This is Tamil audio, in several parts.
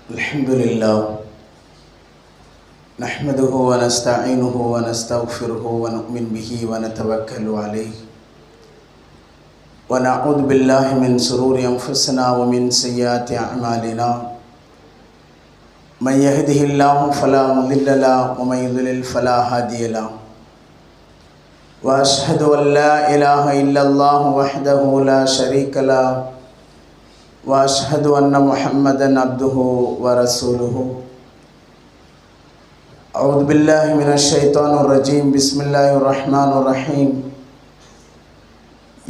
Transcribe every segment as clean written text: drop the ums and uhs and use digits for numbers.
अल्हम्दुलिल्लाह नहमदुहु व नस्तईनुहु व नस्तगफिरुहु व नु'मिनु बिही व नतवक्कलु अलैहि व नऊज़ु बिल्लाहि मिन शुरूरि अंफुसिना व मिन सय्यिआति अअमालिना मन यहदिहिल्लाहु फला मुदिल्ल लहु व मन युद्लिल फला हादिय लहु व अशहदु अन ला इलाहा इल्लल्लाहु वहदहु ला शरीका लहु व अशहदु अन्न मुहम्मदन अब्दुहु व रसूलुहु। अऊज़ु बिल्लाहि मिनश शैतानिर रजीम। बिस्मिल्लाहिर रहमानिर रहीम।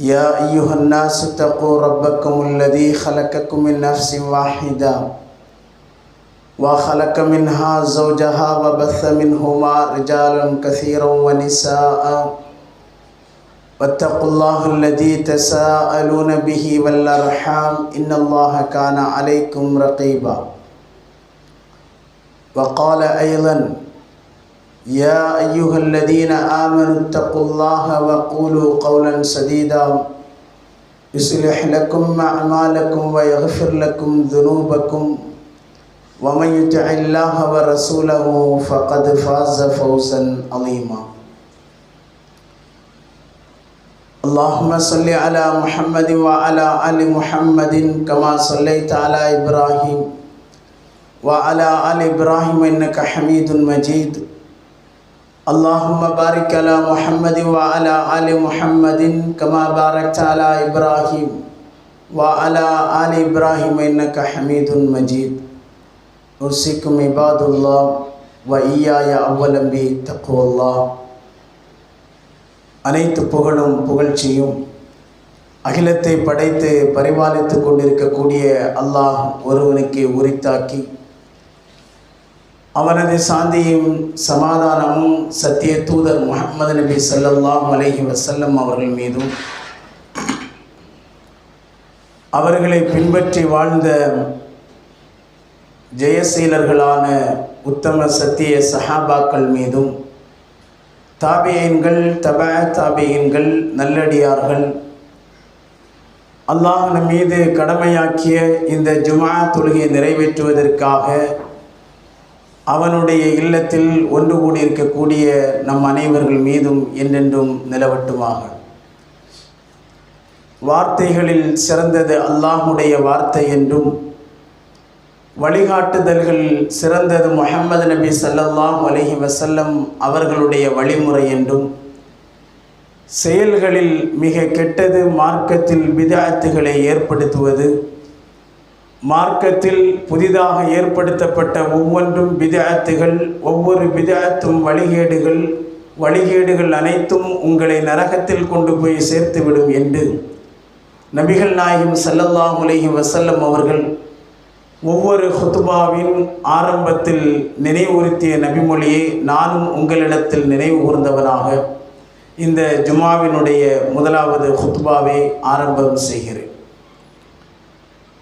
या अय्युहन नास तक़ू रब्बकुमुल्लज़ी खलक़कुम मिन नफ्सिन वाहिदा व खलक़ मिन्हा ज़ौजहा व बस्स मिन्हुमा रिजालन कसीरन व निसाअ वत्तक़ुल्लाहल्लज़ी तसाअलून बिही वल अर्हाम इन्नल्लाह काना अलैकुम रक़ीबा। वक़ाल अय्ज़न या अय्युहल्लज़ीना आमनुत्तक़ुल्लाह वक़ूलू क़ौलन सदीदा युस्लिह लकुम अअमालकुम व यग़फ़िर लकुम ज़ुनूबकुम व मन युतिइल्लाह व रसूलहु फ़क़द फ़ाज़ फ़ौज़न अज़ीमा। अल्लाहुम्मा सल्लि अला मुहम्मद व अला आलि मुहम्मद कमा सल्लैता अला इब्राहीम व अला आलि इब्राहीम इन्नका हमीदुम मजीद। अल्लाहुम्मा बारिक अला मुहम्मद व अला आलि मुहम्मद कमा बारकता अला इब्राहीम व अला आलि इब्राहीम इन्नका हमीदुम मजीद। उसीकुम इबादुल्लाह व इय्याया अव्वलन बि तक़्वल्लाह। அனைத்து புகழும் புகழ்ச்சியும் அகிலத்தை படைத்து பரிபாலித்து கொண்டிருக்கக்கூடிய அல்லாஹ் ஒருவனுக்கு உரித்தாக்கி அவனது சாந்தியும் சமாதானமும் சத்திய தூதர் முஹம்மது நபி ஸல்லல்லாஹு அலைஹி வஸல்லம் அவர்கள் மீதும் அவர்களை பின்பற்றி வாழ்ந்த ஜெயசீலர்களான உத்தம சத்திய சஹாபாக்கள் மீதும் தாபியீன்கள் தபஅ தாபியீன்கள் நல்லடியார்கள் அல்லாஹ் நம் மீது கடமையாக்கிய இந்த ஜும்ஆ தொழுகையை நிறைவேற்றுவதற்காக அவனுடைய இல்லத்தில் ஒன்று கூடியிருக்கக்கூடிய நம் அனைவர்கள் மீதும் என்றென்றும் நிலவட்டுமாக. வார்த்தைகளில் சிறந்தது அல்லாஹுடைய வார்த்தை என்றும் வழிகாட்டுதல்கள் சிறந்தது முஹம்மது நபி ஸல்லல்லாஹு அலைஹி வஸல்லம் அவர்களுடைய வழிமுறை என்றும் செயல்களில் மிக கெட்டது மார்க்கத்தில் பித்அத்துகளை ஏற்படுத்துவது, மார்க்கத்தில் புதிதாக ஏற்படுத்தப்பட்ட ஒவ்வொன்றும் பித்அத்துகள், ஒவ்வொரு பித்அத்தும் வழிகேடுகள் அனைத்தும் உங்களை நரகத்தில் கொண்டு போய் சேர்த்துவிடும் என்று நபிகள் நாயகம் ஸல்லல்லாஹு அலைஹி வஸல்லம் அவர்கள் ஒவ்வொரு ஹுத்பாவின் ஆரம்பத்தில் நினைவுறுத்திய நபிமொழியை நானும் உங்களிடத்தில் நினைவு கூர்ந்தவனாக இந்த ஜுமாவினுடைய முதலாவது ஹுத்பாவை ஆரம்பம் செய்கிறேன்.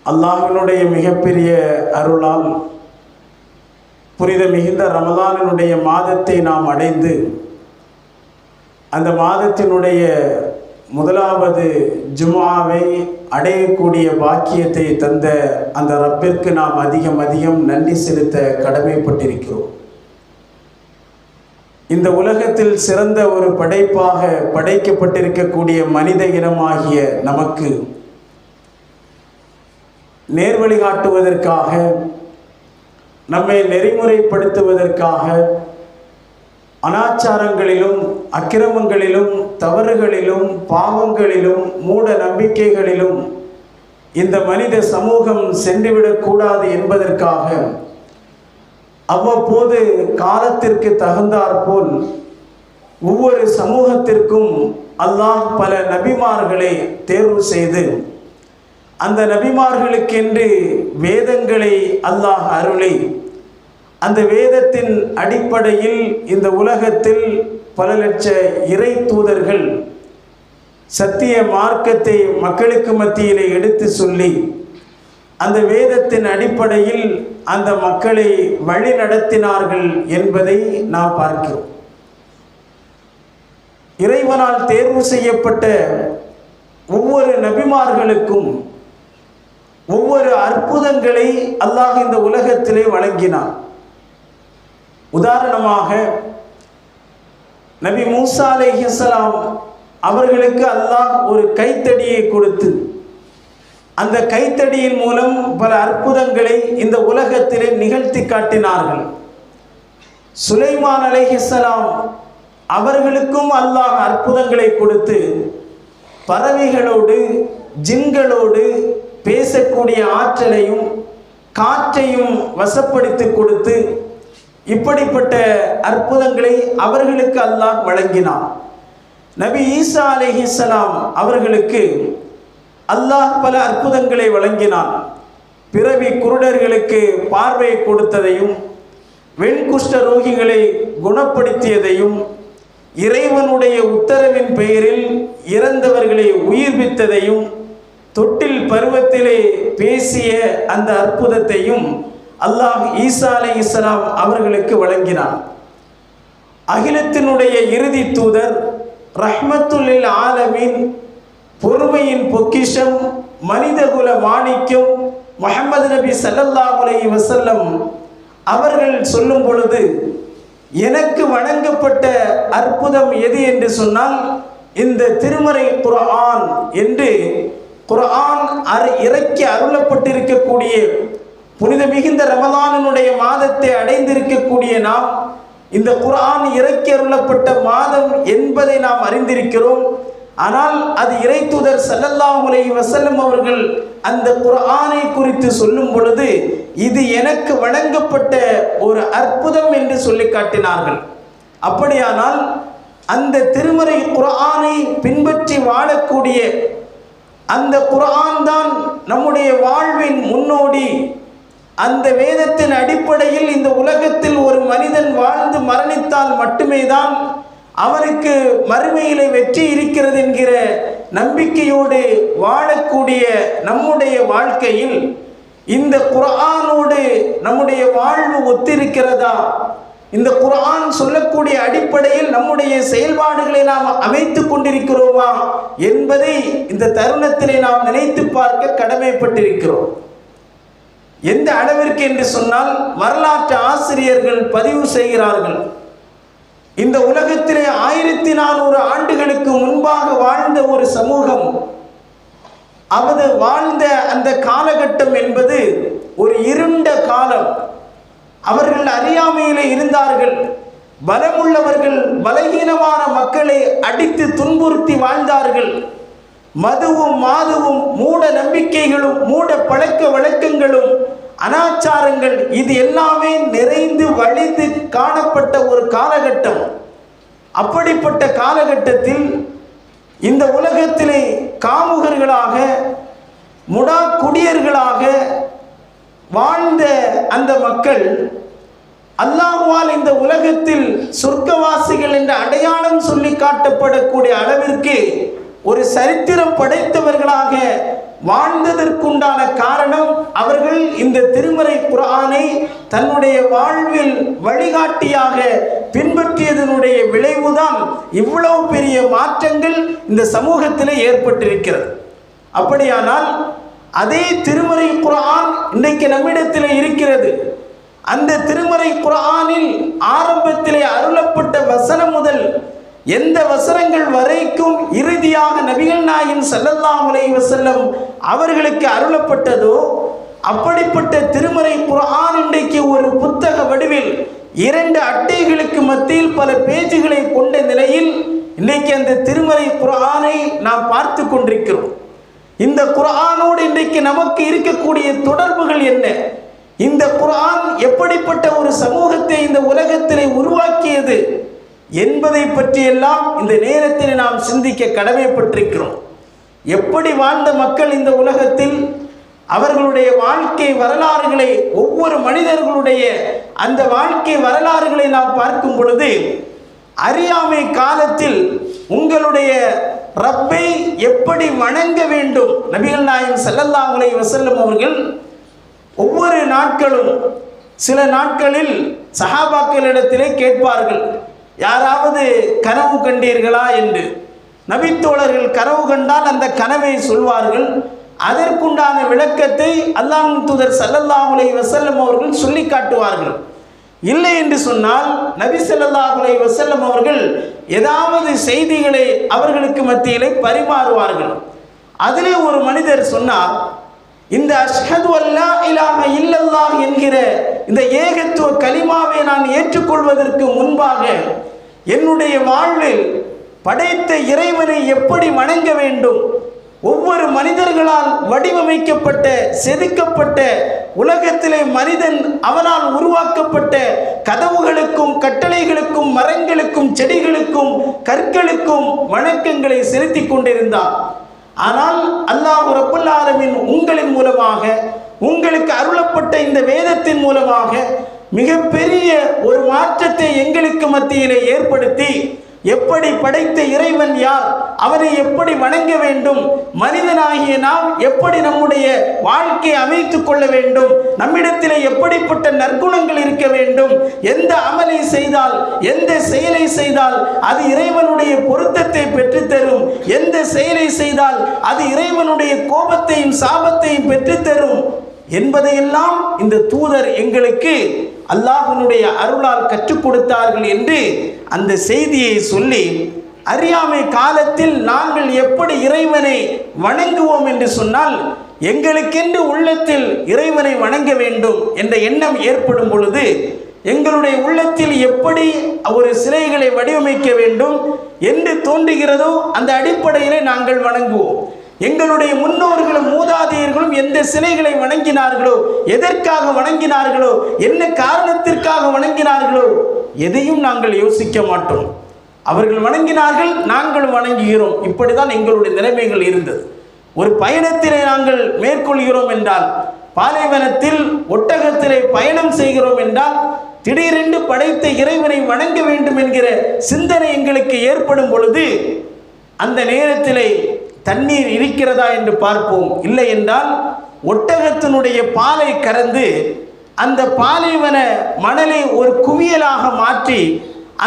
அல்லாஹ்வினுடைய மிகப்பெரிய அருளால் புனித மிகுந்த ரமலானினுடைய மாதத்தை நாம் அடைந்து அந்த மாதத்தினுடைய முதலாவது ஜும்ஆவை அடையக்கூடிய பாக்கியத்தை தந்த அந்த ரப்பிற்கு நாம் அதிகம் நன்றி செலுத்த கடமைப்பட்டிருக்கிறோம். இந்த உலகத்தில் சிறந்த ஒரு படைப்பாக படைக்கப்பட்டிருக்கக்கூடிய மனித இனமாகிய நமக்கு நேர்வழி காட்டுவதற்காக, நம்மை நெறிமுறைப்படுத்துவதற்காக, அனாச்சாரங்களிலும் அக்கிரமங்களிலும் தவறுகளிலும் பாவங்களிலும் மூட நம்பிக்கைகளிலும் இந்த மனித சமூகம் சென்றுவிடக்கூடாது என்பதற்காக அவ்வப்போது காலத்திற்கு தகுந்தாற்போல் ஒவ்வொரு சமூகத்திற்கும் அல்லாஹ் பல நபிமார்களை தேர்வு செய்து அந்த நபிமார்களுக்கென்று வேதங்களை அல்லாஹ் அருளி அந்த வேதத்தின் அடிப்படையில் இந்த உலகத்தில் பல லட்ச இறை தூதர்கள் சத்திய மார்க்கத்தை மக்களுக்கு மத்தியிலே எடுத்து சொல்லி அந்த வேதத்தின் அடிப்படையில் அந்த மக்களை வழி நடத்தினார்கள் என்பதை நாம் பார்க்கிறோம். இறைவனால் தேர்வு செய்யப்பட்ட ஒவ்வொரு நபிமார்களுக்கும் ஒவ்வொரு அற்புதங்களை அல்லாஹ் இந்த உலகத்திலே வழங்கினான். உதாரணமாக நபி மூசா அலைஹிஸ்ஸலாம் அவர்களுக்கு அல்லாஹ் ஒரு கைத்தடியை கொடுத்து அந்த கைத்தடியின் மூலம் பல அற்புதங்களை இந்த உலகத்திலே நிகழ்த்தி காட்டினார்கள். சுலைமான் அலைஹிஸ்ஸலாம் அவர்களுக்கும் அல்லாஹ் அற்புதங்களை கொடுத்து பறவைகளோடு ஜின்களோடு பேசக்கூடிய ஆற்றலையும் காற்றையும் வசப்படுத்தி கொடுத்து இப்படிப்பட்ட அற்புதங்களை அவர்களுக்கு அல்லாஹ் வழங்கினான். நபி ஈசா அலைஹிஸ்ஸலாம் அவர்களுக்கு அல்லாஹ் பல அற்புதங்களை வழங்கினான். பிறவி குருடர்களுக்கு பார்வை கொடுத்ததையும் வெண்குஷ்ட ரோகிகளை குணப்படுத்தியதையும் இறைவனுடைய உத்தரவின் பெயரில் இறந்தவர்களை உயிர்ப்பித்ததையும் தொட்டில் பருவத்திலே பேசிய அந்த அற்புதத்தையும் அல்லாஹ் ஈசா அலைஹிஸ்ஸலாம் அவர்களுக்கு வழங்கினான். அகிலத்தினுடைய இறுதி தூதர் ரஹ்மத்துல் லில் ஆலமீன், பொறுமையின் பொக்கிஷம், மனிதகுல மாணிக்கம் முஹம்மது நபி ஸல்லல்லாஹு அலைஹி வஸல்லம் அவர்கள் சொல்லும் பொழுது எனக்கு வழங்கப்பட்ட அற்புதம் எது என்று சொன்னால் இந்த திருமறை குர்ஆன் என்று குர்ஆன் இறக்கி அருளப்பட்டிருக்கக்கூடிய புனித மிகுந்த ரமலானினுடைய மாதத்தை அடைந்திருக்கக்கூடிய நாம் இந்த குர்ஆன் இறக்கி அருளப்பட்ட மாதம் என்பதை நாம் அறிந்திருக்கிறோம். ஆனால் அது இறை தூதர் ஸல்லல்லாஹு அலைஹி வஸல்லம் அவர்கள் அந்த குர்ஆனை குறித்து சொல்லும் பொழுது இது எனக்கு வழங்கப்பட்ட ஒரு அற்புதம் என்று சொல்லி காட்டினார்கள். அப்படியானால் அந்த திருமறை குர்ஆனை பின்பற்றி வாழக்கூடிய அந்த குர்ஆன் தான் நம்முடைய வாழ்வின் முன்னோடி. அந்த வேதத்தின் அடிப்படையில் இந்த உலகத்தில் ஒரு மனிதன் வாழ்ந்து மரணித்தால் மட்டுமே தான் அவனுக்கு மறுமையிலே வெற்றி இருக்கிறது என்கிற நம்பிக்கையோடு வாழக்கூடிய நம்முடைய வாழ்க்கையில் இந்த குர்ஆனோடு நம்முடைய வாழ்வு ஒத்திருக்கிறதா? இந்த குர்ஆன் சொல்லக்கூடிய அடிப்படையில் நம்முடைய செயல்பாடுகளை நாம் அமைத்து கொண்டிருக்கிறோமா என்பதை இந்த தருணத்திலே நாம் நினைத்து பார்க்க கடமைப்பட்டிருக்கிறோம். எந்த அளவிற்கு என்று சொன்னால் வரலாற்று ஆசிரியர்கள் பதிவு செய்கிறார்கள், இந்த உலகத்திலே 1400 ஆண்டுகளுக்கு முன்பாக வாழ்ந்த ஒரு சமூகம், அது வாழ்ந்த அந்த காலகட்டம் என்பது ஒரு இருண்ட காலம். அவர்கள் அறியாமையிலே இருந்தார்கள். பலமுள்ளவர்கள் பலகீனமான மக்களை அடித்து துன்புறுத்தி வாழ்ந்தார்கள். மதுவும் மாதுவும் மூட நம்பிக்கைகளும் மூட பழக்க வழக்கங்களும் அனாச்சாரங்கள் இது எல்லாமே நிறைந்து வழிந்து காணப்பட்ட ஒரு காலகட்டம். அப்படிப்பட்ட காலகட்டத்தில் இந்த உலகத்திலே காமுகர்களாக முடா குடியர்களாக வாழ்ந்த அந்த மக்கள் அல்லாஹ்வால் இந்த உலகத்தில் சொர்க்கவாசிகள் என்ற அடையாளம் சொல்லி காட்டப்படக்கூடிய அளவிற்கு ஒரு சரித்திரம் படைத்தவர்களாக வாழ்ந்ததற்குண்டான காரணம் அவர்கள் இந்த திருமறை குர்ஆனை தன்னுடைய வாழ்வில் வழிகாட்டியாக பின்பற்றியதனுடைய விளைவுதான் இவ்வளவு பெரிய மாற்றங்கள் இந்த சமூகத்திலே ஏற்பட்டிருக்கிறது. அப்படியானால் அதே திருமறை குர்ஆன் இன்றைக்கு நம்மிடத்தில் இருக்கிறது. அந்த திருமறை குர்ஆனில் ஆரம்பத்திலே அருளப்பட்ட வசனம் முதல் எந்த வசனங்கள் வரைக்கும் இறுதியாக நபிகள் நாயகம் ஸல்லல்லாஹு அலைஹி வஸல்லம் அவர்களுக்கு அருளப்பட்டதோ அப்படிப்பட்ட திருமறை குர்ஆன் இன்றைக்கு ஒரு புத்தக வடிவில் 2 அட்டைகளுக்கு மத்தியில் பல பேஜுகளை கொண்ட நிலையில் இன்றைக்கு அந்த திருமறை குர்ஆனை நாம் பார்த்து கொண்டிருக்கிறோம். இந்த குர்ஆனோடு இன்றைக்கு நமக்கு இருக்கக்கூடிய தொடர்புகள் என்ன? இந்த குர்ஆன் எப்படிப்பட்ட ஒரு சமூகத்தை இந்த உலகத்திலே உருவாக்கியது என்பதை பற்றியெல்லாம் இந்த நேரத்தில் நாம் சிந்திக்க கடமைப்பட்டிருக்கிறோம். எப்படி வாழ்ந்த மக்கள் இந்த உலகத்தில், அவர்களுடைய வாழ்க்கை வரலாறுகளை, ஒவ்வொரு மனிதர்களுடைய அந்த வாழ்க்கை வரலாறுகளை நாம் பார்க்கும் பொழுது அறியாமை காலத்தில் உங்களுடைய ரப்பை எப்படி வணங்க வேண்டும் நபிகள் நாயகம் ஸல்லல்லாஹு அலைஹி வஸல்லம் அவர்கள் ஒவ்வொரு நாட்களும் சில நாட்களில் சஹாபாக்களிடத்திலே கேட்பார்கள், யாராவது கனவு கண்டீர்களா என்று. நபித்தோழர்கள் கனவு கண்டால் அந்த கனவை சொல்வார்கள். அதற்குண்டான விளக்கத்தை அல்லாஹ்வின் தூதர் ஸல்லல்லாஹு அலைஹி வஸல்லம் அவர்கள் சொல்லி காட்டுவார்கள். இல்லை என்று சொன்னால் நபி ஸல்லல்லாஹு அலைஹி வஸல்லம் அவர்கள் ஏதாவது செய்திகளை அவர்களுக்கு மத்தியிலே பரிமாறுவார்கள். அதிலே ஒரு மனிதர் சொன்னார், இந்த அஷ்ஹது அல்லா இலாஹ இல்லல்லாஹ் என்கிற இந்த ஏகத்துவ கலிமாவை நான் ஏற்றுக்கொள்வதற்கு முன்பாக என்னுடைய வாழ்வில் படைத்த இறைவனை எப்படி வணங்க வேண்டும், ஒவ்வொரு மனிதர்களால் வடிவமைக்கப்பட்ட செதுக்கப்பட்ட உலகத்திலே மனிதன் அவனால் உருவாக்கப்பட்ட கதவுகளுக்கும் கட்டளைகளுக்கும் மரங்களுக்கும் செடிகளுக்கும் கற்களுக்கும் வணக்கங்களை செலுத்தி கொண்டிருந்தான். ஆனால் அல்லாஹ் ரப்பல் ஆலமீன் உங்களின் மூலமாக, உங்களுக்கு அருளப்பட்ட இந்த வேதத்தின் மூலமாக மிகப்பெரிய ஒரு மாற்றத்தை எங்களுக்கு மத்தியிலே ஏற்படுத்தி, எப்படி படைத்த இறைவன் யார், அவனை எப்படி வணங்க வேண்டும், மனிதனாகிய நாம் எப்படி நம்முடைய வாழ்க்கையை அமைத்துக் கொள்ள வேண்டும், நம்மிடத்தில் எப்படிப்பட்ட நற்குணங்கள் இருக்க வேண்டும், எந்த அமலை செய்தால் எந்த செயலை செய்தால் அது இறைவனுடைய பொருத்தத்தை பெற்றுத்தரும், எந்த செயலை செய்தால் அது இறைவனுடைய கோபத்தையும் சாபத்தையும் பெற்றுத்தரும் என்பதையெல்லாம் இந்த தூதர் எங்களுக்கு அல்லாஹ்வினுடைய அருளால் கற்றுக் கொடுத்தார்கள் என்று அந்த செய்தியை சொல்லி, அறியாமை காலத்தில் நாங்கள் எப்படி இறைவனை வணங்குவோம் என்று சொன்னால், எங்களுக்கென்று உள்ளத்தில் இறைவனை வணங்க வேண்டும் என்ற எண்ணம் ஏற்படும் பொழுது எங்களுடைய உள்ளத்தில் எப்படி ஒரு சிலைகளை வடிவமைக்க வேண்டும் என்று தோன்றுகிறதோ அந்த அடிப்படையிலே நாங்கள் வணங்குவோம். எங்களுடைய முன்னோர்களும் மூதாதையர்களும் எந்த சிலைகளை வணங்கினார்களோ, எதற்காக வணங்கினார்களோ, என்ன காரணத்திற்காக வணங்கினார்களோ எதையும் நாங்கள் யோசிக்க மாட்டோம். அவர்கள் வணங்கினார்கள், நாங்கள் வணங்குகிறோம். இப்படிதான் எங்களுடைய நிலைமைகள் இருந்தது. ஒரு பயணத்திலே நாங்கள் மேற்கொள்கிறோம் என்றால், பாலைவனத்தில் ஒட்டகத்திலே பயணம் செய்கிறோம் என்றால், திடீரென்று படைத்த இறைவனை வணங்க வேண்டும் என்கிற சிந்தனை எங்களுக்கு ஏற்படும் பொழுது அந்த நேரத்திலே தண்ணீர் இருக்கிறதா என்று பார்ப்போம். இல்லை என்றால் ஒட்டகத்தினுடைய பாலை கறந்து அந்த பாலைவன மணலை ஒரு குவியலாக மாற்றி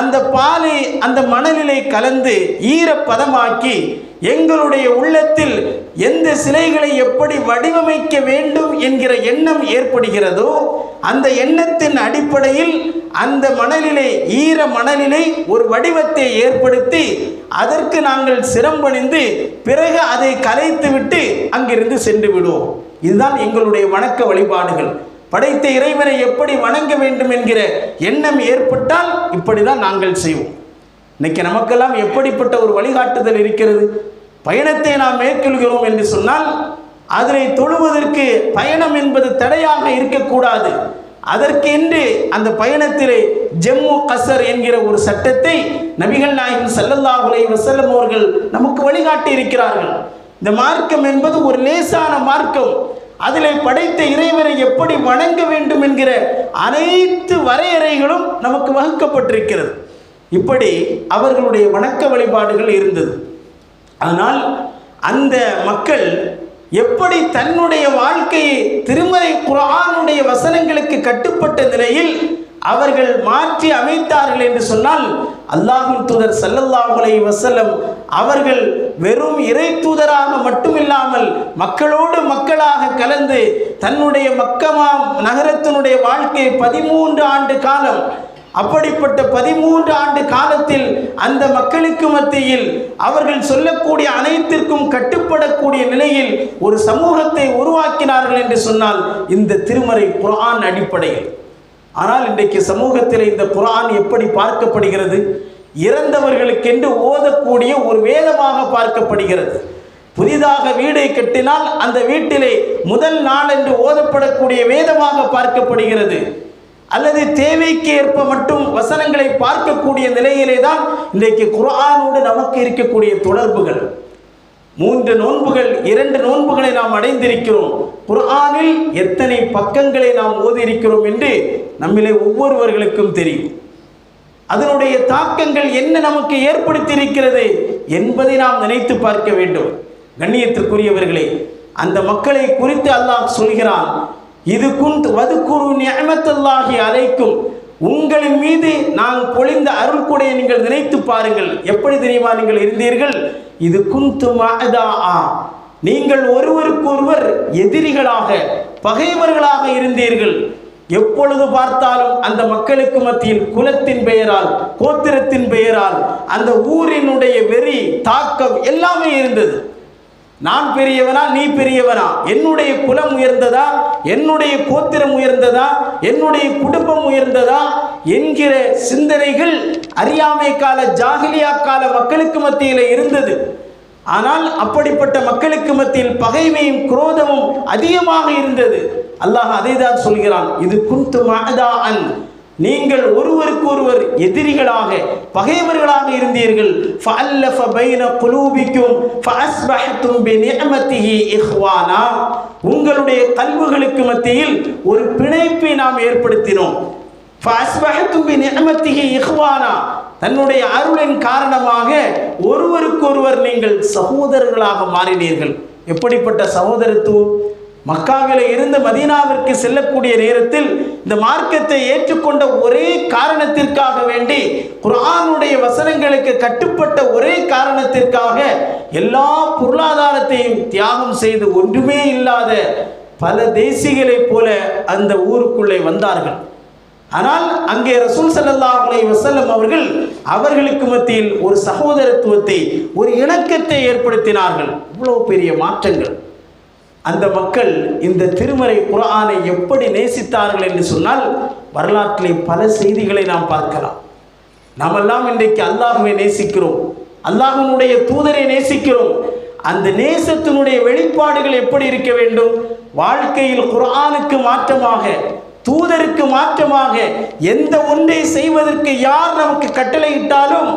அந்த பாலை அந்த மணலிலே கலந்து ஈரப்பதமாக்கி எங்களுடைய உள்ளத்தில் எந்த சிலைகளை எப்படி வடிவமைக்க வேண்டும் என்கிற எண்ணம் ஏற்படுகிறதோ அந்த எண்ணத்தின் அடிப்படையில் அந்த மணலிலே ஈர மணலிலே ஒரு வடிவத்தை ஏற்படுத்தி அதற்கு நாங்கள் சிரம்பணிந்து பிறகு அதை கலைத்துவிட்டு அங்கிருந்து சென்று விடுவோம். இதுதான் எங்களுடைய வணக்க வழிபாடுகள். படைத்த இறைவனை எப்படி வணங்க வேண்டும் என்கிற எண்ணம் ஏற்பட்டால் இப்படிதான் நாங்கள் செய்வோம். இன்னைக்கு நமக்கெல்லாம் எப்படிப்பட்ட ஒரு வழிகாட்டுதல் இருக்கிறது. பயணத்தை நாம் மேற்கொள்கிறோம் என்று சொன்னால் அதனை தொழுவதற்கு பயணம் என்பது தடையாக இருக்கக்கூடாது. அதற்கென்று அந்த பயணத்திலே ஜம்மு கசர் என்கிற ஒரு சட்டத்தை நபிகள் நாயகம் ஸல்லல்லாஹு அலைஹி வஸல்லம் அவர்கள் நமக்கு வழிகாட்டி இருக்கிறார்கள். இந்த மார்க்கம் என்பது ஒரு லேசான மார்க்கம். அதிலே படைத்த இறைவனை எப்படி வணங்க வேண்டும் என்கிற அனைத்து வரையறைகளும் நமக்கு வகுக்கப்பட்டிருக்கிறது. இப்படி அவர்களுடைய வணக்க வழிபாடுகள் இருந்தது. அதனால் அந்த மக்கள் எப்படி தன்னுடைய வாழ்க்கையை திருமறை குர்ஆனுடைய வசனங்களுக்கு கட்டுப்பட்ட நிலையில் அவர்கள் மாற்றி அமைத்தார்கள் என்று சொன்னால், அல்லாஹ்வின் தூதர் ஸல்லல்லாஹு அலைஹி வஸல்லம் அவர்கள் வெறும் இறை தூதராக மட்டுமில்லாமல் மக்களோடு மக்களாக கலந்து தன்னுடைய மக்கமா நகரத்தினுடைய வாழ்க்கையை 13 ஆண்டு காலம், அப்படிப்பட்ட 13 ஆண்டு காலத்தில் அந்த மக்களுக்கு மத்தியில் அவர்கள் சொல்லக்கூடிய அனைத்திற்கும் கட்டுப்படக்கூடிய நிலையில் ஒரு சமூகத்தை உருவாக்கினார்கள் என்று சொன்னால் இந்த திருமறை குர்ஆன் அடிப்படையில். ஆனால் இன்றைக்கு சமூகத்தில் இந்த குர்ஆன் எப்படி பார்க்கப்படுகிறது? இறந்தவர்களுக்கென்று ஓதக்கூடிய ஒரு வேதமாக பார்க்கப்படுகிறது. புதிதாக வீடை கட்டினால் அந்த வீட்டிலே முதல் நாள் என்று ஓதப்படக்கூடிய வேதமாக பார்க்கப்படுகிறது. அல்லது தேவைக்கு ஏற்ப மட்டும் வசனங்களை பார்க்கக்கூடிய நிலையிலே தான் இன்றைக்கு குர்ஆனோடு நமக்கு இருக்கக்கூடிய தொடர்புகள். 3 நோன்புகள் 2 நோன்புகளை நாம் அடைந்திருக்கிறோம். குர்ஆனில் எத்தனை பக்கங்களை நாம் ஓதியிருக்கிறோம் என்று நம்மிலே ஒவ்வொருவர்களுக்கும் தெரியும். அதனுடைய தாக்கங்கள் என்ன நமக்கு ஏற்படுத்தியிருக்கிறது என்பதை நாம் நினைத்து பார்க்க வேண்டும். கண்ணியத்திற்குரியவர்களே, அந்த மக்களை குறித்து அல்லாஹ் சொல்கிறான், இது குந்த் வதுகுரு நிஅமத்துல்லாஹி அலைக்கும், உங்களின் மீது நான் பொழிந்த அருள் கொடையை நீங்கள் நினைத்து பாருங்கள். எப்படி தெரியுமா நீங்கள் இருந்தீர்கள்? இது குந்து மஅதா, நீங்கள் ஒருவருக்கொருவர் எதிரிகளாக பகைவர்களாக இருந்தீர்கள். எப்பொழுது பார்த்தாலும் அந்த மக்களுக்கு மத்தியில் குலத்தின் பெயரால் கோத்திரத்தின் பெயரால் அந்த ஊரினுடைய வெறி தாக்கம் எல்லாமே இருந்தது. நான் பெரியவனா நீ பெரியவனா, என்னுடைய குலம் உயர்ந்ததா என்னுடைய கோத்திரம் உயர்ந்ததா என்னுடைய குடும்பம் உயர்ந்ததா என்கிற சிந்தனைகள் அறியாமை கால ஜாகிலியா கால மக்களுக்கு மத்தியில் இருந்தது. ஆனால் அப்படிப்பட்ட மக்களுக்கு மத்தியில் பகைமையும் குரோதமும் அதிகமாக இருந்தது. அல்லாஹ் அதை தான் சொல்கிறான், இது குன்தும் அஅதாஅன், நீங்கள் ஒருவருக்கொருவர் எதிரிகளாக பகைவர்களாக இருந்தீர்கள். ஃபஅல்லஃப பைன குலூபிக்கும் ஃபஅஸ்பஹ்தும் பிநிஅமதிஹி இஹ்வானா, உங்களுடைய கல்புகளுக்கு மத்தியில் ஒரு பிணைப்பை நாம் ஏற்படுத்தினோம். ஃபஅஸ்பஹ்தும் பிநிஅமதிஹி இஹ்வானா, தன்னுடைய அருளின் காரணமாக ஒருவருக்கொருவர் நீங்கள் சகோதரர்களாக மாறினீர்கள். எப்படிப்பட்ட சகோதரத்துவம்! மக்காவிலே இருந்து மதீனாவிற்கு செல்லக்கூடிய நேரத்தில் இந்த மார்க்கத்தை ஏற்றுக்கொண்ட ஒரே காரணத்திற்காக வேண்டி, குர்ஆனுடைய வசனங்களுக்கு கட்டுப்பட்ட ஒரே காரணத்திற்காக எல்லா பொருளாதாரத்தையும் தியாகம் செய்து ஒன்றுமே இல்லாத பல தேசிகளைப் போல அந்த ஊருக்குள்ளே வந்தார்கள். ஆனால் அங்கே ரசூல் ஸல்லல்லாஹு அலைஹி வஸல்லம் அவர்கள் அவர்களுக்கு மத்தியில் ஒரு சகோதரத்துவத்தை ஒரு இணக்கத்தை ஏற்படுத்தினார்கள். இவ்வளவு பெரிய மாற்றங்கள். அந்த மக்கள் இந்த திருமறை குர்ஆனை எப்படி நேசித்தார்கள் என்று சொன்னால் வரலாற்றிலே பல செய்திகளை நாம் பார்க்கலாம். நாமெல்லாம் இன்றைக்கு அல்லாஹ்வை நேசிக்கிறோம், அல்லாஹ்வினுடைய தூதரை நேசிக்கிறோம். அந்த நேசத்தினுடைய வெளிப்பாடுகள் எப்படி இருக்க வேண்டும்? வாழ்க்கையில் குர்ஆனுக்கு மாற்றமாக தூதருக்கு மாற்றமாக எந்த ஒன்றை செய்வதற்கு யார் நமக்கு கட்டளையிட்டாலும்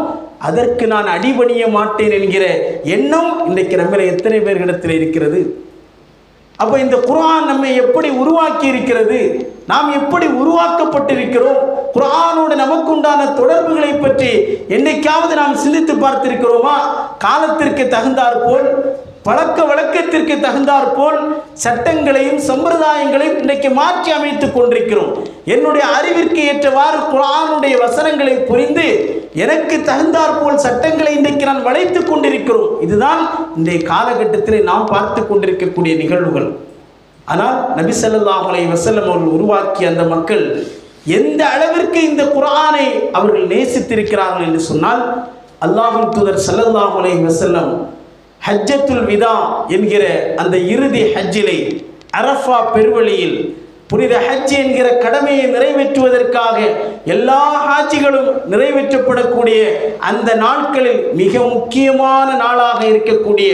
அதற்கு நான் அடிபணிய மாட்டேன் என்கிற எண்ணம் இன்றைக்கு நம்மள எத்தனை பேர்களிடத்தில் இருக்கிறது? அப்போ இந்த குர்ஆன் நம்மை எப்படி உருவாக்கி இருக்கிறது, நாம் எப்படி உருவாக்கப்பட்டிருக்கிறோம், குர்ஆனோடு நமக்கு உண்டான தொடர்புகளை பற்றி என்னைக்காவது நாம் சிந்தித்து பார்த்திருக்கிறோமா? காலத்திற்கு தகுந்தாற்போல் பழக்க வழக்கத்திற்கு தகுந்தாற்போல் சட்டங்களையும் சம்பிரதாயங்களையும் இன்றைக்கு மாற்றி அமைத்துக் கொண்டிருக்கிறோம். என்னுடைய அறிவிற்கு ஏற்றவாறு குர்ஆனுடைய வசனங்களை புரிந்து எனக்கு தகுந்தாற்போல் சட்டங்களை இன்றைக்கு நான் வளைத்துக் கொண்டிருக்கிறோம். இதுதான் இன்றைய காலகட்டத்தில் நாம் பார்த்து கொண்டிருக்கக்கூடிய நிகழ்வுகள். ஆனால் நபி ஸல்லல்லாஹு அலைஹி வஸல்லம் அவர்கள் உருவாக்கிய அந்த மக்கள் எந்த அளவிற்கு இந்த குர்ஆனை அவர்கள் நேசித்திருக்கிறார்கள் என்று சொன்னால், அல்லாஹ்வின் தூதர் ஸல்லல்லாஹு அலைஹி வஸல்லம் ஹஜ்ஜத்துல் விதா என்கிற அந்த இறுதி ஹஜ்ஜிலே அரஃபா பெருவழியில் புனித ஹஜ் என்கிற கடமையை நிறைவேற்றுவதற்காக எல்லா ஹாஜிகளும் நிறைவேற்றப்படக்கூடிய அந்த நாட்களில் மிக முக்கியமான நாளாக இருக்கக்கூடிய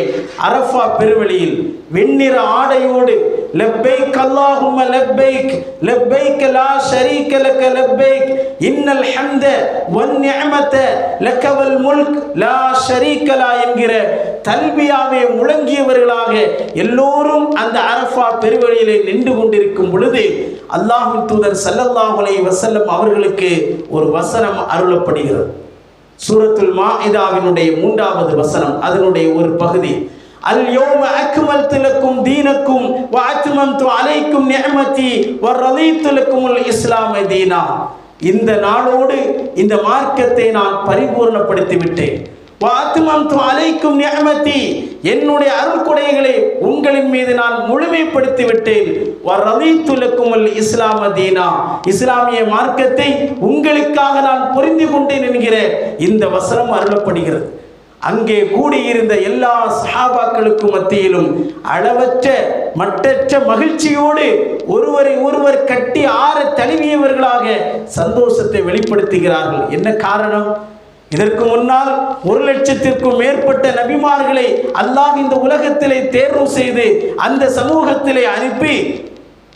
அரஃபா பெருவழியில் வெண்ணிற ஆடையோடு லப்பைக் அல்லாஹும்ம லப்பைக் லப்பைக் லா ஷரீக லக லப்பைக் இன்னல் ஹம்த வன் நிஅமத லக வல் முல்க் லா ஷரீக லா என்கிற தல்பியாவை முழங்கியவர்களாக எல்லோரும் அந்த அரஃபா பெருவழியிலே நின்று கொண்டிருக்கும் பொழுது அல்லாஹ்வின் தூதர் ஸல்லல்லாஹு அலைஹி வஸல்லம் அவர்களுக்கு ஒரு வசனம் அருளப்படுகிறது. சூரத்துல் மாஇதாவினுடைய 3வது வசனம், அதனுடைய ஒரு பகுதி. அல் யௌம அக்மல்து லக்கும் தீனக்கும் வ அத்மம்து அலைக்கும் நிஅமதி வ ரதீது லக்குமுல் இஸ்லாம தீனா, இந்த நாளோடு இந்த மார்க்கத்தை நான் பரிபூர்ணப்படுத்தி விட்டேன். வ அத்மம்து அலைக்கும் நிஅமதி, என்னுடைய அருள் கொடைகளை உங்களின் மீது நான் முழுமைப்படுத்தி விட்டேன். வ ரதீது லக்குமுல் இஸ்லாம தீனா, இஸ்லாமிய மார்க்கத்தை உங்களுக்காக நான் புரிந்து கொண்டேன் என்கிற இந்த வசனம் அருளப்படுகிறது. அங்கே கூடியிருந்த எல்லா சஹாபாக்களுக்கு மத்தியிலும் அளவற்ற மட்டற்ற மகிழ்ச்சியோடு ஒருவரை ஒருவர் கட்டி ஆற தழுவியவர்களாக சந்தோஷத்தை வெளிப்படுத்துகிறார்கள். என்ன காரணம்? இதற்கு முன்னால் 1,00,000க்கும் மேற்பட்ட நபிமார்களை அல்லாஹ் இந்த உலகத்திலே தேர்வு செய்து அந்த சமூகத்திலே அனுப்பி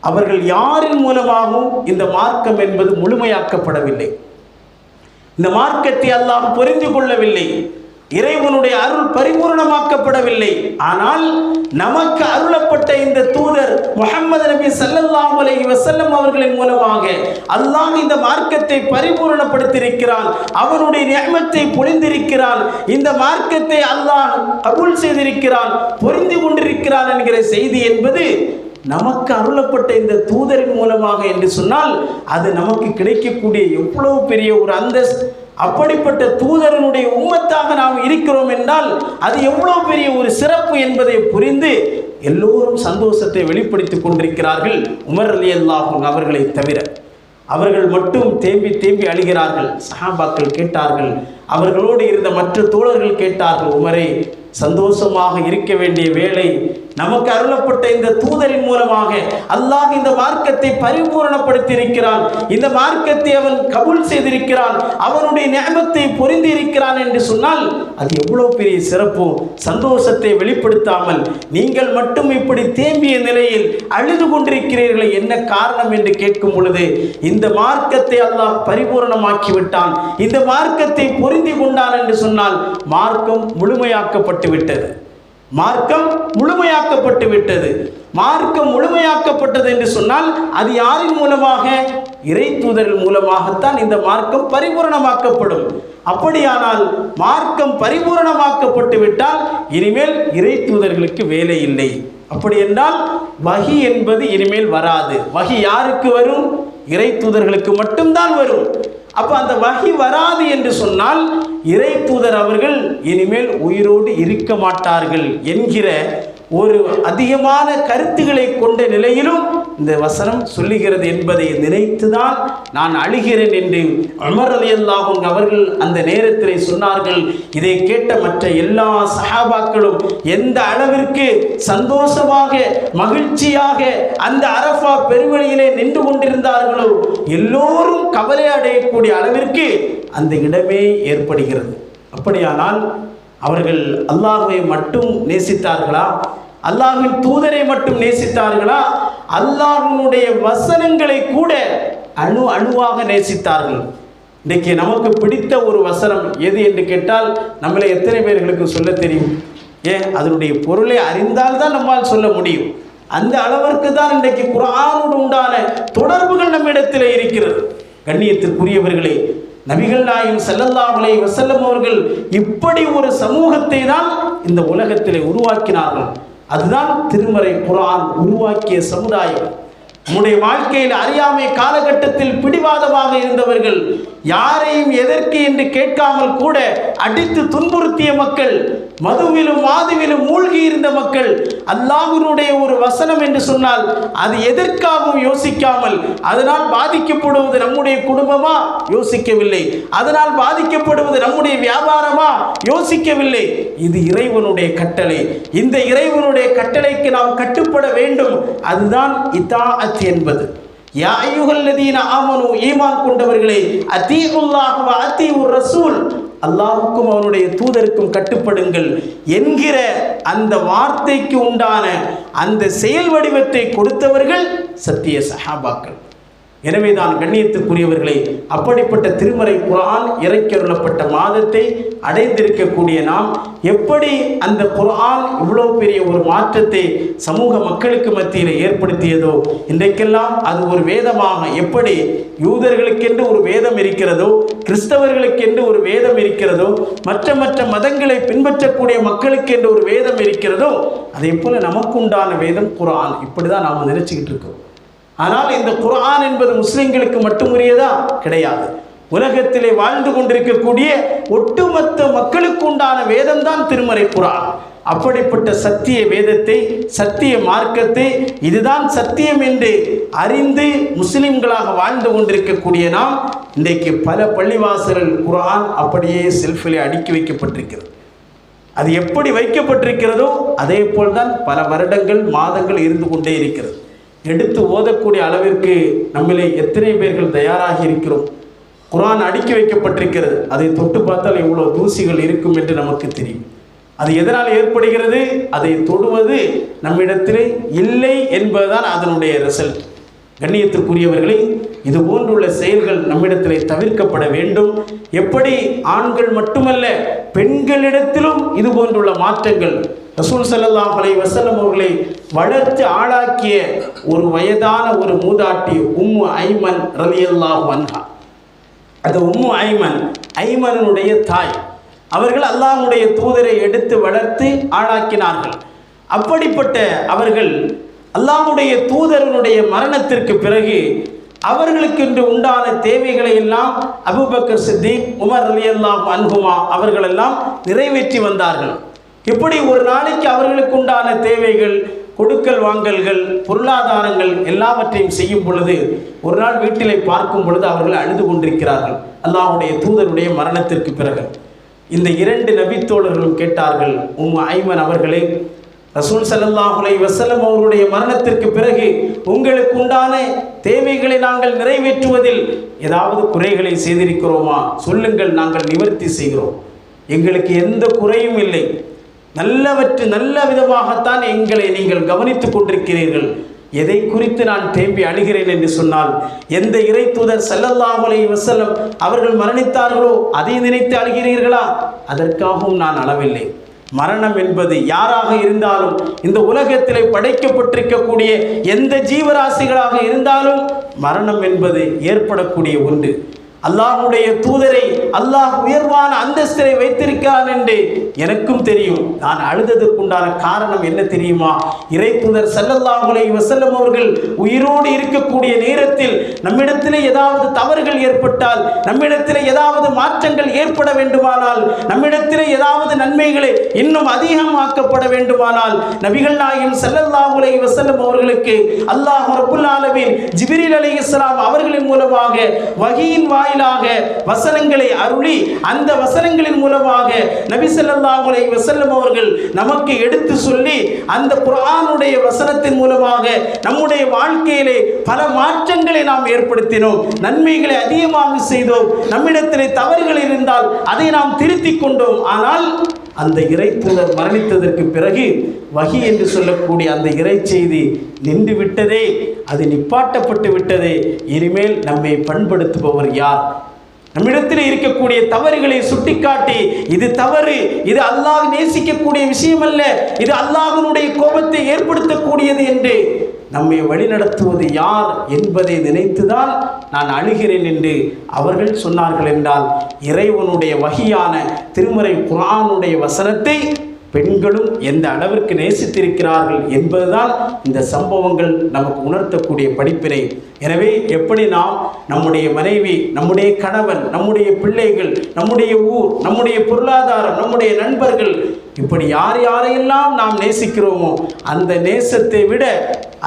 அவர்கள் யாரின் மூலமாகவும் இந்த மார்க்கம் என்பது முழுமையாக்கப்படவில்லை. இந்த மார்க்கத்தை அல்லாஹ் புரிந்து கொள்ளவில்லை. இறைவனுடைய அருள் பரிபூர்ணமாக்கப்படவில்லை. ஆனால் நமக்கு அருளப்பட்ட இந்த தூதர் முஹம்மது நபி ஸல்லல்லாஹு அலைஹி வஸல்லம் அவர்களின் மூலமாக அல்லாஹ் இந்த மார்க்கத்தை பரிபூர்ணப்படுத்தியிருக்கிறான். அவனுடைய நிஅமத்தை பொழிந்திருக்கிறான். இந்த மார்க்கத்தை அல்லாஹ் கபூல் செய்திருக்கிறான், புரிந்து கொண்டிருக்கிறான் என்கிற செய்தி என்பது நமக்கு அருளப்பட்ட இந்த தூதரின் மூலமாக என்று சொன்னால் அது நமக்கு கிடைக்கக்கூடிய எவ்வளவு பெரிய ஒரு அந்தஸ்து, அப்படிப்பட்ட தூதரனுடைய உம்மத்தாக நாம் இருக்கிறோம் என்றால் அது எவ்வளவு பெரிய ஒரு சிறப்பு என்பதை புரிந்து எல்லோரும் சந்தோஷத்தை வெளிப்படுத்திக் கொண்டிருக்கிறார்கள். உமர் ரலியல்லாஹு அன்ஹு அவர்களை தவிர அவர்கள் மட்டும் தேம்பி தேம்பி அழுகிறார்கள். சஹாபாக்கள் கேட்டார்கள், அவர்களோடு இருந்த மற்ற தோழர்கள் கேட்டார்கள், உமரே, சந்தோஷமாக இருக்க வேண்டிய வேளை, நமக்கு அருளப்பட்ட இந்த தூதரின் மூலமாக அல்லாஹ் இந்த மார்க்கத்தை பரிபூரணப்படுத்தி இருக்கிறான், இந்த மார்க்கத்தை அவன் கபூல் செய்திருக்கிறான், அவனுடைய நியமத்தை பொருந்தி இருக்கிறான் என்று சொன்னால் அது எவ்வளவு பெரிய சிறப்பு. சந்தோஷத்தை வெளிப்படுத்தாமல் நீங்கள் மட்டும் இப்படி தேம்பிய நிலையில் அழுது கொண்டிருக்கிறீர்கள், என்ன காரணம் என்று கேட்கும் பொழுது இந்த மார்க்கத்தை அல்லாஹ் பரிபூரணமாக்கி விட்டான், இந்த மார்க்கத்தை பொருந்தி கொண்டான் என்று சொன்னால் மார்க்கம் முழுமையாக்கப்பட்டு விட்டது. மார்க்கம் முழுமையாக்கப்பட்டு விட்டது. மார்க்கம் முழுமையாக்கப்பட்டது என்று சொன்னால் அது யாரின் மூலமாக? இறை தூதர்கள் மூலமாகத்தான் இந்த மார்க்கம் பரிபூரணமாக்கப்படும். அப்படியானால் மார்க்கம் பரிபூரணமாக்கப்பட்டு விட்டால் இனிமேல் இறை தூதர்களுக்கு வேலை இல்லை. அப்படி என்றால் வஹி என்பது இனிமேல் வராது. வஹி யாருக்கு வரும்? இறை தூதர்களுக்கு மட்டும்தான் வரும். அப்ப அந்த வஹி வராது என்று சொன்னால் இறை தூதர் அவர்கள் இனிமேல் உயிரோடு இருக்க மாட்டார்கள் என்கிற ஒரு அதிகமான கருத்துக்களை கொண்ட நிலையிலும் இந்த வசனம் சொல்லுகிறது என்பதை நினைத்துதான் நான் அழுகிறேன் என்று உமர் ரலியல்லாஹு அன்ஹு அவர்கள் அந்த நேரத்தில் சொன்னார்கள். இதை கேட்ட மற்ற எல்லா சஹாபாக்களும் எந்த அளவிற்கு சந்தோஷமாக மகிழ்ச்சியாக அந்த அரஃபா பெருவழியிலே நின்று கொண்டிருந்தார்களோ எல்லோரும் கவலை அடையக்கூடிய அளவிற்கு அந்த இடமே ஏற்படுகிறது. அப்படியானால் அவர்கள் அல்லாஹ்வை மட்டும் நேசித்தார்களா? அல்லாஹ்வின் தூதரை மட்டும் நேசித்தார்களா? அல்லாஹ்வினுடைய வசனங்களை கூட அணு அணுவாக நேசித்தார்கள். இன்றைக்கு நமக்கு பிடித்த ஒரு வசனம் எது என்று கேட்டால் நம்மளை எத்தனை பேர்களுக்கு சொல்ல தெரியும்? ஏன், அதனுடைய பொருளை அறிந்தால்தான் நம்மால் சொல்ல முடியும். அந்த அளவிற்கு தான் இன்றைக்கு குர்ஆனோடு உண்டான தொடர்புகள் நம்மிடத்தில் இருக்கிறது. கண்ணியத்திற்குரியவர்களே, நபிகள் நாயகம் ஸல்லல்லாஹு அலைஹி வஸல்லம் அவர்கள் இப்படி ஒரு சமூகத்தை தான் இந்த உலகத்திலே உருவாக்கினார்கள். அதுதான் திருமறை குர்ஆன் உருவாக்கிய சமுதாயம். நம்முடைய வாழ்க்கையில் அறியாமை காலகட்டத்தில் பிடிவாதமாக இருந்தவர்கள், யாரையும் எதற்கு என்று கேட்காமல் கூட அடித்து துன்புறுத்திய மக்கள், மதுவிலும் மாதுவிலும் மூழ்கி இருந்த மக்கள், அல்லாஹ்வினுடைய ஒரு வசனம் என்று சொன்னால் அது எதற்காகவும் யோசிக்காமல், அதனால் பாதிக்கப்படுவது நம்முடைய குடும்பமா? யோசிக்கவில்லை. அதனால் பாதிக்கப்படுவது நம்முடைய வியாபாரமா? யோசிக்கவில்லை. இது இறைவனுடைய கட்டளை. இந்த இறைவனுடைய கட்டளைக்கு நாம் கட்டுப்பட வேண்டும். அதுதான் இத்தாஅத் என்பது. யா அய்யுஹல்லதீன ஆமனு, ஈமான் கொண்டவர்களே, அதீஉல்லாஹ் வ அதீஉர் ரசூல், அல்லாஹ்வுக்கும் அவனுடைய தூதருக்கும் கட்டுப்படுங்கள் என்கிற அந்த வார்த்தைக்கு உண்டான அந்த செயல் வடிவத்தை கொடுத்தவர்கள் சத்திய சஹாபாக்கள். எனவேதான் கண்ணியத்துக்குரியவர்களே, அப்படிப்பட்ட திருமறை குர்ஆன் இறக்கியருளப்பட்ட மாதத்தை அடைந்திருக்கக்கூடிய நாம் எப்படி அந்த குர்ஆன் இவ்வளவு பெரிய ஒரு மாற்றத்தை சமூக மக்களுக்கு மத்தியில் ஏற்படுத்தியதோ, இன்றைக்கெல்லாம் அது ஒரு வேதமாக, எப்படி யூதர்களுக்கென்று ஒரு வேதம் இருக்கிறதோ, கிறிஸ்தவர்களுக்கென்று ஒரு வேதம் இருக்கிறதோ, மற்ற மதங்களை பின்பற்றக்கூடிய மக்களுக்கென்று ஒரு வேதம் இருக்கிறதோ, அதே போல நமக்கு உண்டான வேதம் குர்ஆன். இப்படிதான் நாம் நினைச்சுக்கிட்டு இருக்கோம். ஆனால் இந்த குர்ஆன் என்பது முஸ்லிம்களுக்கு மட்டும் உரியதா? கிடையாது. உலகத்திலே வாழ்ந்து கொண்டிருக்கக்கூடிய ஒட்டுமொத்த மக்களுக்கு உண்டான வேதம் தான் திருமறை குர்ஆன். அப்படிப்பட்ட சத்திய வேதத்தை, சத்திய மார்க்கத்தை, இதுதான் சத்தியம் என்று அறிந்து முஸ்லிம்களாக வாழ்ந்து கொண்டிருக்கக்கூடிய நாம் இன்றைக்கு பல பள்ளிவாசல்கள் குர்ஆன் அப்படியே செல்ஃபிலே அடுக்கி வைக்கப்பட்டிருக்கிறது. அது எப்படி வைக்கப்பட்டிருக்கிறதோ அதே போல்தான் பல வருடங்கள் மாதங்கள் இருந்து கொண்டே இருக்கிறது. எடுத்து ஓதக்கூடிய அளவிற்கு நம்மளே எத்தனை பேர்கள் தயாராகி இருக்கிறோம்? குர்ஆன் அடுக்கி வைக்கப்பட்டிருக்கிறது. அதை தொட்டு பார்த்தால் எவ்வளோ தூசிகள் இருக்கும் என்று நமக்கு தெரியும். அது எதனால் ஏற்படுகிறது? அதை தொடுவது நம்மிடத்திலே இல்லை என்பதுதான் அதனுடைய ரிசல்ட். கண்ணியத்திற்குரியவர்களே, இது போன்றுள்ள செயல்கள் நம்மிடத்திலே தவிர்க்கப்பட வேண்டும். எப்படி ஆண்கள் மட்டுமல்ல, பெண்களிடத்திலும் இது போன்றுள்ள மாற்றங்கள். ரசூல் ஸல்லல்லாஹு அலைஹி வஸல்லம் அவர்களை வளர்த்து ஆளாக்கிய ஒரு வயதான ஒரு மூதாட்டி உம்மு ஐமன் ரலியல்லாஹு அன்ஹா. அது உம்மு ஐமன், ஐமனுடைய தாய். அவர்கள் அல்லாஹ்வுடைய தூதரை எடுத்து வளர்த்து ஆளாக்கினார்கள். அப்படிப்பட்ட அவர்கள் அல்லாஹ்வுடைய தூதரனுடைய மரணத்திற்கு பிறகு அவர்களுக்கென்று உண்டான தேவைகளை எல்லாம் அபூபக்கர் சித்திக், உமர் ரலியல்லாஹு அன்ஹுமா அவர்களெல்லாம் நிறைவேற்றி வந்தார்கள். இப்படி ஒரு நாளைக்கு அவர்களுக்கு உண்டான தேவைகள், கொடுக்கல் வாங்கல்கள், பொருளாதாரங்கள் எல்லாவற்றையும் செய்யும் பொழுது ஒரு நாள் வீட்டிலே பார்க்கும் பொழுது அவர்கள் அழுது கொண்டிருக்கிறார்கள். அல்லாஹ்வுடைய தூதருடைய மரணத்திற்கு பிறகு இந்த 2 நபித்தோழர்களும் கேட்டார்கள், ஐமன் அவர்களே, ரசூல் ஸல்லல்லாஹு அலைஹி வஸல்லம் அவருடைய மரணத்திற்கு பிறகு உங்களுக்கு உண்டான தேவைகளை நாங்கள் நிறைவேற்றுவதில் ஏதாவது குறைகளை செய்திருக்கிறோமா? சொல்லுங்கள், நாங்கள் நிவர்த்தி செய்கிறோம். எங்களுக்கு எந்த குறையும் இல்லை. நல்ல விதமாகத்தான் எங்களை நீங்கள் கவனித்துக் கொண்டிருக்கிறீர்கள். எதை குறித்து நான் தேம்பி அழுகிறேன் என்று சொன்னால், எந்த இறை தூதர் ஸல்லல்லாஹு அலைஹி வஸல்லம் அவர்கள் மரணித்தார்களோ அதை நினைத்து அழுகிறீர்களா? அதற்காகவும் நான் அளவில்லை. மரணம் என்பது யாராக இருந்தாலும், இந்த உலகத்திலே படைக்கப்பட்டிருக்கக்கூடிய எந்த ஜீவராசிகளாக இருந்தாலும் மரணம் என்பது ஏற்படக்கூடிய ஒன்று. அல்லாஹ்வுடைய தூதரை அல்லாஹ் உயர்வான அந்தஸ்திலே வைத்திருக்கிறான் என்று எனக்கும் தெரியும். நான் அழுததற்குண்டான காரணம் என்ன தெரியுமா? இறை தூதர் ஸல்லல்லாஹு அலைஹி வஸல்லம் அவர்கள் உயிரோடு இருக்கக்கூடிய நேரத்தில் நம்மிடத்திலே ஏதாவது தவறுகள் ஏற்பட்டால், நம்மிடத்திலே ஏதாவது மாற்றங்கள் ஏற்பட வேண்டுமானால், நம்மிடத்திலே ஏதாவது நன்மைகளை இன்னும் அதிகமாக்கப்பட வேண்டுமானால், நபிகள் நாயகம் ஸல்லல்லாஹு அலைஹி வஸல்லம் அவர்களுக்கு அல்லாஹ் ரப்புல் ஆலமீன் ஜிப்ரீல் அலைஹிஸ்ஸலாம் அவர்களின் மூலமாக வஹீயின் வசனங்களை அருளி, அந்த வசனங்களின் மூலமாக நபி ஸல்லல்லாஹு அலைஹி வஸல்லம் அவர்கள் நமக்கு எடுத்து சொல்லி, அந்த குர்ஆனுடைய வசனத்தின் மூலமாக நம்முடைய வாழ்க்கையிலே பல மாற்றங்களை நாம் ஏற்படுத்தினோம், நன்மைகளை அதிகமாக செய்தோம், நம்மிடத்திலே தவறுகள் இருந்தால் அதை நாம் திருத்திக் கொண்டோம். ஆனால் அந்த இறை தூதர் மரணித்ததற்கு பிறகு வஹி என்று சொல்லக்கூடிய அந்த இறை செய்தி நின்று விட்டதே, அது நிப்பாட்டப்பட்டு விட்டதே. இனிமேல் நம்மை பண்படுத்துபவர் யார்? நம்மிடத்தில் இருக்கக்கூடிய தவறுகளை சுட்டிக்காட்டி, இது தவறு, இது அல்லாஹ் நேசிக்கக்கூடிய விஷயம் அல்ல, இது அல்லாஹ்வுடைய கோபத்தை ஏற்படுத்தக்கூடியது என்று நம்மை வழிநடத்துவது யார் என்பதை நினைத்துதான் நான் அழுகிறேன் என்று அவர்கள் சொன்னார்கள் என்றால், இறைவனுடைய வஹியான திருமறை குர்ஆனுடைய வசனத்தை பெண்களும் எந்த அளவிற்கு நேசித்திருக்கிறார்கள் என்பதுதான் இந்த சம்பவங்கள் நமக்கு உணர்த்தக்கூடிய படிப்பினை. எனவே எப்படி நாம் நம்முடைய மனைவி, நம்முடைய கணவன், நம்முடைய பிள்ளைகள், நம்முடைய ஊர், நம்முடைய பொருளாதாரம், நம்முடைய நண்பர்கள், இப்படி யாரையெல்லாம் நாம் நேசிக்கிறோமோ அந்த நேசத்தை விட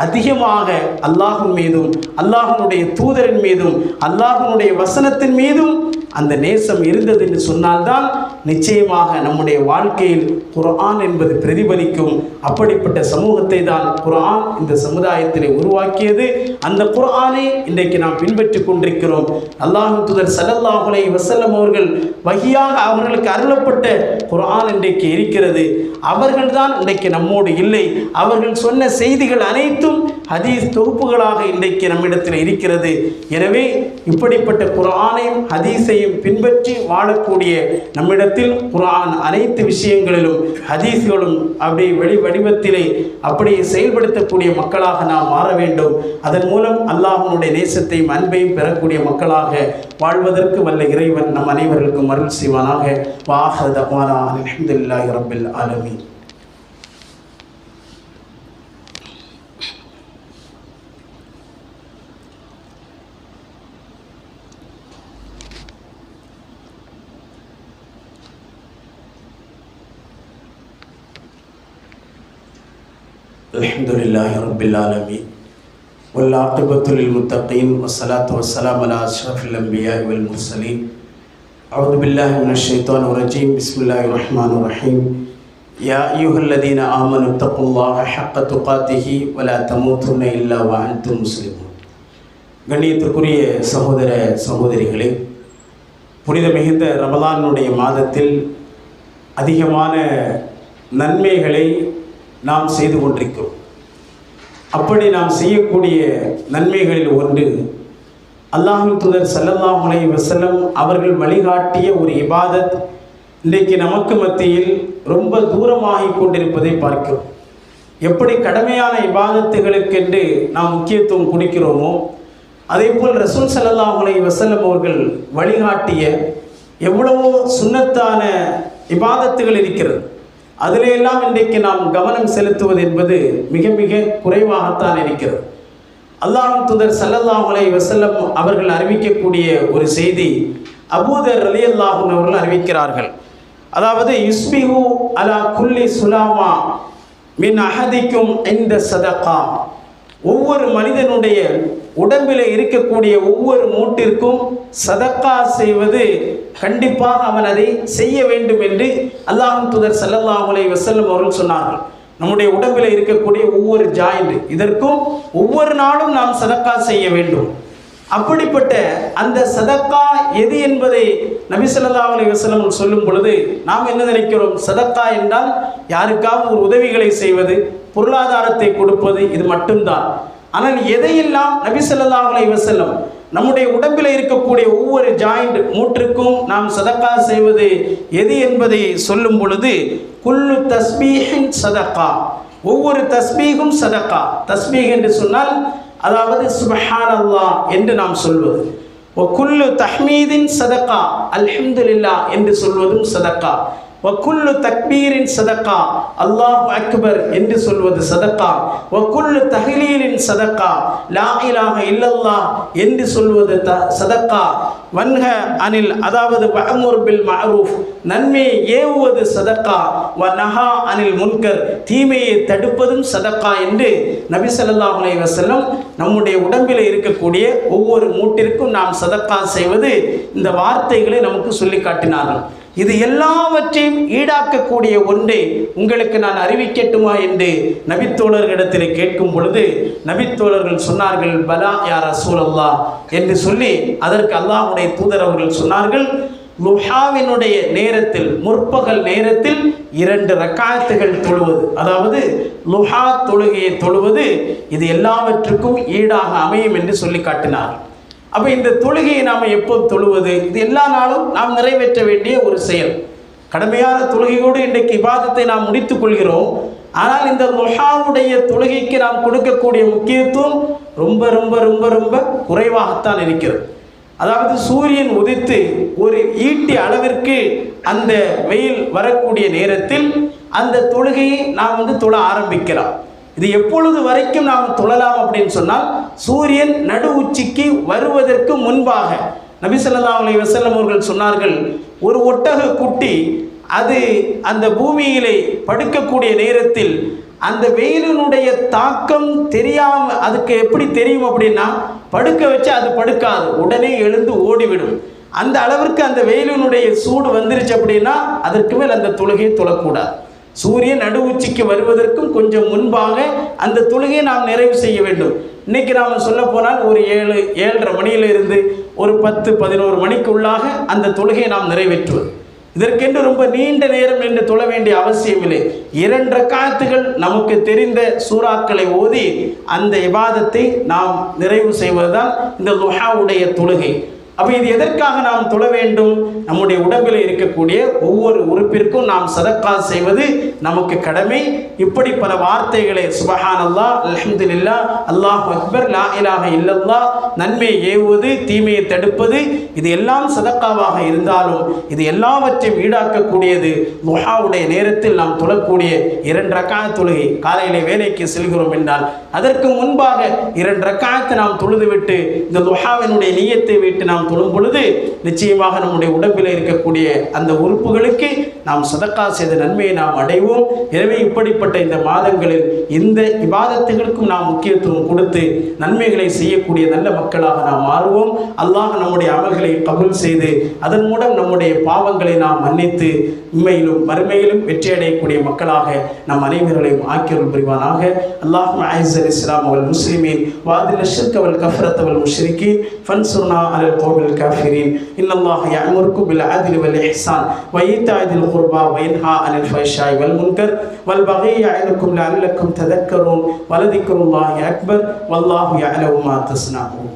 அதிகமாக அல்லாஹ்வின் மீதும், அல்லாஹ்வுடைய தூதரின் மீதும், அல்லாஹ்வுடைய வசனத்தின் மீதும் அந்த நேசம் இருந்தது என்று சொன்னால்தான் நிச்சயமாக நம்முடைய வாழ்க்கையில் குர்ஆன் என்பது பிரதிபலிக்கும். அப்படிப்பட்ட சமூகத்தை தான் குர்ஆன் இந்த சமுதாயத்திலே உருவாக்கியது. அந்த குர்ஆனை இன்றைக்கு நாம் பின்பற்றி கொண்டிருக்கிறோம். அல்லாஹ்வின் தூதர் ஸல்லல்லாஹு அலைஹி வஸல்லம் அவர்கள் வஹியாக அவர்களுக்கு அருளப்பட்ட குர்ஆன் இன்றைக்கு இருக்கிறது. அவர்கள்தான் இன்றைக்கு நம்மோடு இல்லை. அவர்கள் சொன்ன செய்திகள் அனைத்தும் ஹதீஸ் தொகுப்புகளாக இன்றைக்கு நம்மிடத்தில் இருக்கிறது. எனவே இப்படிப்பட்ட குர்ஆனையும் ஹதீஸையும் பின்பற்றி வாழக்கூடிய நம்மிடத்தில் குர்ஆன் அனைத்து விஷயங்களிலும் ஹதீஸ்களும் அப்படியே வடிவத்திலே அப்படியே செயல்படுத்தக்கூடிய மக்களாக நாம் மாற வேண்டும். அதன் மூலம் அல்லாஹ்வுடைய நேசத்தையும் அன்பையும் பெறக்கூடிய மக்களாக வாழ்வதற்கு வல்ல இறைவன் நம் அனைவருக்கும் அருள் செய்வானாக. வாஹிரு தஅவானா அல்ஹம்துலில்லாஹி ரப்பில் ஆலமீன். அல்ஹம்துலில்லாஹி ரப்பில் ஆலமீன் வல்-ஆகிபத்து லில்-முத்தகீன் வஸ்ஸலாத்து வஸ்ஸலாமு அலா அஷ்ரஃபில் அன்பியாஇ வல் முர்ஸலீன். அஊது பில்லாஹி மினஷ் ஷைத்தானிர் ரஜீம். பிஸ்மில்லாஹிர் ரஹ்மானிர் ரஹீம். யா அய்யுஹல்லதீன ஆமனு தக்குல்லாஹ ஹக்க துகாத்திஹி வலா தமூதுன்ன இல்லா வ அன்தும் முஸ்லிமூன். கண்ணியத்திற்குரிய சகோதர சகோதரிகளே, புனித மிகுந்த ரமலானுடைய மாதத்தில் அதிகமான நன்மைகளை நாம் செய்து கொண்டிருக்கிறோம். அப்படி நாம் செய்யக்கூடிய நன்மைகளில் ஒன்று, அல்லாஹ்வின் தூதர் ஸல்லல்லாஹு அலைஹி வஸல்லம் அவர்கள் வழிகாட்டிய ஒரு இபாதத் இன்றைக்கு நமக்கு மத்தியில் ரொம்ப தூரமாகி கொண்டிருப்பதை பார்க்கிறோம். எப்படி கடமையான இபாதத்துகளுக்கென்று நாம் முக்கியத்துவம் கொடுக்கிறோமோ, அதே போல் ரசூல் ஸல்லல்லாஹு அலைஹி வஸல்லம் அவர்கள் வழிகாட்டிய எவ்வளவோ சுன்னத்தான இபாதத்துகள் இருக்கிறது. அதிலெல்லாம் இன்றைக்கு நாம் கவனம் செலுத்துவது என்பது மிக மிக குறைவாகத்தான் இருக்கிறது. அல்லாஹ்வின் தூதர் ஸல்லல்லாஹு அலைஹி வஸல்லம் அவர்கள் அறிவிக்கக்கூடிய ஒரு செய்தி அபூதர் ரலியல்லாஹு அன்ஹு அவர்கள் அறிவிக்கிறார்கள். அதாவது யுஸ்பிஹு அலா குல்லி சுலாமா மின் அஹதிக்கும் இந்த சதகா, ஒவ்வொரு மனிதனுடைய உடம்பில் இருக்கக்கூடிய ஒவ்வொரு மூட்டிற்கும் சதக்கா செய்வது கண்டிப்பாக அவன் அதை செய்ய வேண்டும் என்று அல்லாஹ்வின் தூதர் ஸல்லல்லாஹு அலைஹி வஸல்லம் அவர்கள் சொன்னார்கள். நம்முடைய உடம்பில் இருக்கக்கூடிய ஒவ்வொரு ஜாயிண்ட் இதற்கும் ஒவ்வொரு நாளும் நாம் சதக்கா செய்ய வேண்டும். அப்படிப்பட்ட அந்த சதக்கா எது என்பதை நபி ஸல்லல்லாஹு அலைஹி வஸல்லம் சொல்லும் பொழுது நாம் என்ன நினைக்கிறோம்? சதக்கா என்றால் யாருக்காவது ஒரு உதவிகளை செய்வது, பொருளாதாரத்தை கொடுப்பது, இது மட்டும்தான். ஆனால் எதையெல்லாம் நபி ஸல்லல்லாஹு அலைஹி வஸல்லம் நம்முடைய உடம்பில் இருக்கக்கூடிய ஒவ்வொரு ஜாயிண்ட் மூற்றுக்கும் நாம் சதக்கா செய்வது எது என்பதை சொல்லும் பொழுது குல்லு தஸ்பீஹின் சதக்கா, ஒவ்வொரு தஸ்பீகும் சதக்கா. தஸ்பீக் என்று சொன்னால் அதாவது சுப்ஹானல்லாஹ் என்று நாம் சொல்வது. குல்லு தஹ்மீதின் சதக்கா, அல்ஹம்துலில்லாஹ் என்று சொல்வதும் சதக்கா. வக்குல்லு தக்பீரின் சதக்கா, அல்லாஹு அக்பர் என்று சொல்வது சதக்கா. வக்குல்லு தஹ்லீலின் சதக்கா, லா இலாஹ இல்லல்லாஹ் என்று சொல்வது சதக்கா. வன்ஹ அனில், அதாவது வஅமுர் பில் மஅரூஃப், நன்மையை ஏவுவது சதக்கா. வநஹா அனில் முன்கர், தீமையை தடுப்பதும் சதக்கா என்று நபி ஸல்லல்லாஹு அலைஹி வஸல்லம் நம்முடைய உடம்பில் இருக்கக்கூடிய ஒவ்வொரு மூட்டிற்கும் நாம் சதக்கா செய்வது இந்த வார்த்தைகளை நமக்கு சொல்லி காட்டினார்கள். இது எல்லாவற்றையும் ஈடாக்கக்கூடிய ஒன்றை உங்களுக்கு நான் அறிவிக்கட்டுமா என்று நபித்தோழர்களிடத்தில் கேட்கும் பொழுது நபித்தோழர்கள் சொன்னார்கள், பலா யா ரசூலல்லாஹ் என்று சொல்லி அதற்கு அல்லாஹ்வுடைய தூதர் அவர்கள் சொன்னார்கள், லுஹாவினுடைய நேரத்தில், முற்பகல் நேரத்தில் 2 ரக்காத்துகள் தொழுவது, அதாவது லுஹா தொழுகையை தொழுவது இது எல்லாவற்றுக்கும் ஈடாக அமையும் என்று சொல்லி காட்டினார்கள். அப்போ இந்த தொழுகையை நாம் எப்போ தொழுவது? இது எல்லா நாளும் நாம் நிறைவேற்ற வேண்டிய ஒரு செயல். கடமையான தொழுகையோடு இன்றைக்கு இபாதத்தை நாம் முடித்துக் கொள்கிறோம். ஆனால் இந்த லுஹாவுடைய தொழுகைக்கு நாம் கொடுக்கக்கூடிய முக்கியத்துவம் ரொம்ப ரொம்ப ரொம்ப ரொம்ப குறைவாகத்தான் இருக்கிறது. அதாவது சூரியன் உதித்து ஒரு ஈட்டி அளவிற்கு அந்த வெயில் வரக்கூடிய நேரத்தில் அந்த தொழுகையை நாம் தொழ ஆரம்பிக்கலாம். இது எப்பொழுது வரைக்கும் நாம் தொழலாம் அப்படின்னு சொன்னால், சூரியன் நடு உச்சிக்கு வருவதற்கு முன்பாக. நபி ஸல்லல்லாஹு அலைஹி வஸல்லம் அவர்கள் சொன்னார்கள், ஒரு ஒட்டக குட்டி அது அந்த பூமியிலே படுக்கக்கூடிய நேரத்தில் அந்த வெயிலினுடைய தாக்கம் தெரியாமல், அதுக்கு எப்படி தெரியும் அப்படின்னா, படுக்க வச்சு அது படுக்காது, உடனே எழுந்து ஓடிவிடும். அந்த அளவிற்கு அந்த வெயிலினுடைய சூடு வந்துருச்சு அப்படின்னா அதற்கு மேல் அந்த தொழுகையை தொழக்கூடாது. சூரியன் நடு உச்சிக்கு வருவதற்கும் கொஞ்சம் முன்பாக அந்த தொழுகையை நாம் நிறைவு செய்ய வேண்டும். இன்றைக்கி நாம் சொல்ல போனால் ஒரு 7-7:30 மணியிலிருந்து ஒரு 10-11 மணிக்குள்ளாக அந்த தொழுகையை நாம் நிறைவேற்றுவது. இதற்கென்று ரொம்ப நீண்ட நேரம் என்று தொழ வேண்டிய அவசியம் இல்லை. 2 ரக்காத்துகள் நமக்கு தெரிந்த சூறாக்களை ஓதி அந்த இபாதத்தை நாம் நிறைவு செய்வதுதான் இந்த லுஹாவுடைய தொழுகை. அப்போ இது எதற்காக நாம் தொழ வேண்டும்? நம்முடைய உடம்பில் இருக்கக்கூடிய ஒவ்வொரு உறுப்பிற்கும் நாம் சதக்கா செய்வது நமக்கு கடமை. இப்படி பல வார்த்தைகளை சுப்ஹானல்லாஹ், அல்ஹம்துலில்லாஹ், அல்லாஹு அக்பர், லா இலாஹ இல்லல்லாஹ், நன்மையை ஏவுவது, தீமையை தடுப்பது, இது எல்லாம் சதக்காவாக இருந்தாலும் இது எல்லாவற்றையும் ஈடாக்கக்கூடியது லுஹாவுடைய நேரத்தில் நாம் தொழக்கூடிய 2 ரக்காத் தொழுகை. காலையிலே வேலைக்கு செல்கிறோம் என்றால் அதற்கு முன்பாக 2 ரக்காத் நாம் தொழுதுவிட்டு இந்த லுஹாவினுடைய நியத்தை விட்டு நாம் தொழும் பொழுது நிச்சயமாக நம்முடைய உடம்பில் இருக்கக்கூடிய அந்த உறுப்புகளுக்கு நாம் சதக்கா செய்த நன்மையை நாம் அடைவோம். எனவே இப்படிப்பட்ட இந்த மாதங்களில் இந்த இபாதத்துகளுக்கும் நாம் முக்கியத்துவம் கொடுத்து நன்மைகளை செய்யக்கூடிய நல்ல மக்களாக நாம் மாறுவோம். அல்லாஹ் நம்முடைய அமல்களை கபூல் செய்து அதன் மூலம் நம்முடைய பாவங்களை நாம் மன்னித்து உண்மையிலும் மறுமையிலும் வெற்றி அடையக்கூடிய மக்களாக நம் அனைவர்களையும் ஆக்கியருள் புரிவானாக. அல்லாஹும்ம அஇஸ்ஸல் இஸ்லாம் வல் முஸ்லிமீன் வஅதில் ஷிர்க வல் கஃப்ரத வல் முஷ்ரிகீன் ஃபன்சுர்னா அலல் கௌமில் காஃபிரீன். இன்னல்லாஹ யஅமுருக்கும் பில் அத்லி வல் இஹ்சான் வ ஈதாஇ தில் குர்பா வ யன்ஹா அனில் ஃபஹ்ஷாஇ வல் முன்கர் வல் பகி யஅஇதுக்கும் லஅல்லக்கும் ததக்கரூன் வலதிக்ருல்லாஹி அக்பர் வல்லாஹு யஅலமு மா தஸ்னஊன்.